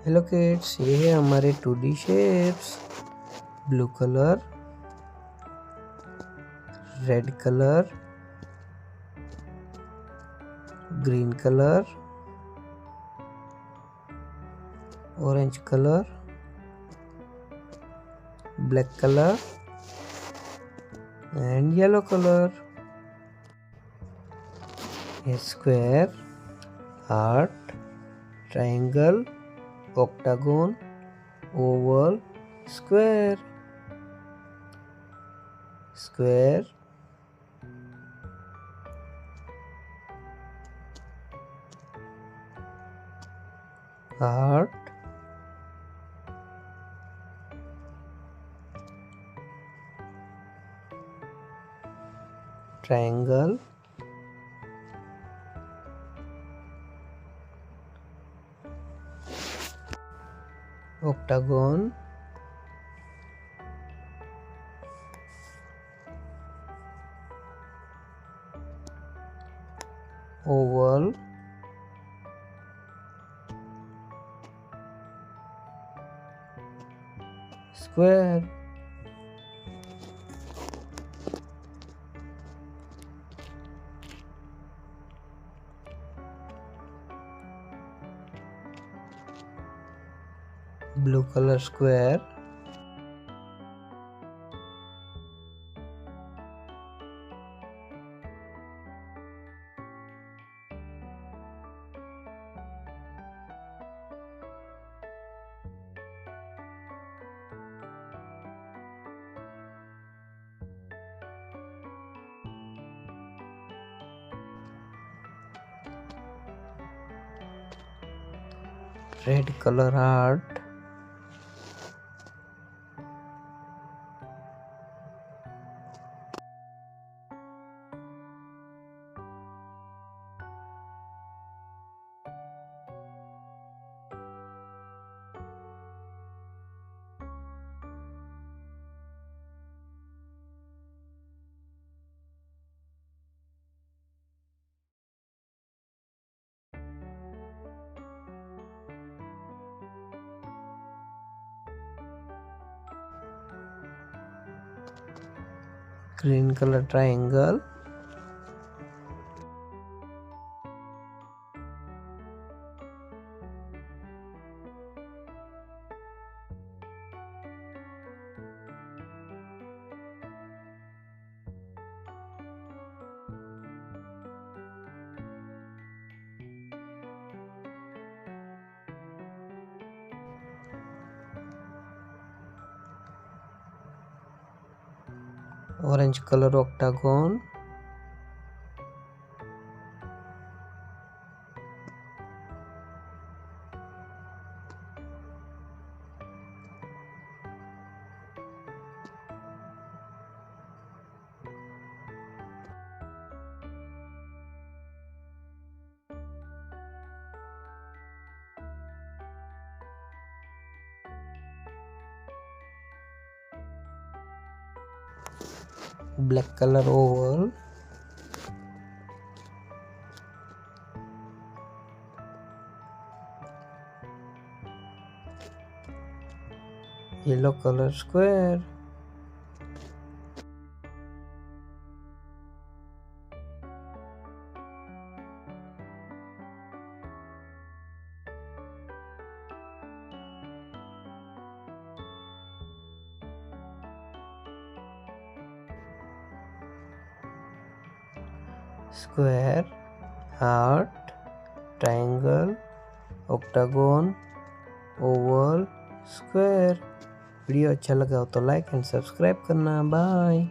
Hello kids, ये है हमारे 2D shapes. Blue colour, red colour, green colour, orange colour, black colour and yellow color. A square, heart, triangle, octagon, oval, square. Square, heart, triangle, octagon, oval, square. Blue color square, red color heart, green color triangle, orange color octagon, black color oval, yellow color square, square, heart, triangle, octagon, oval, square. Video अच्छा लगा हो तो like and subscribe करना। Bye.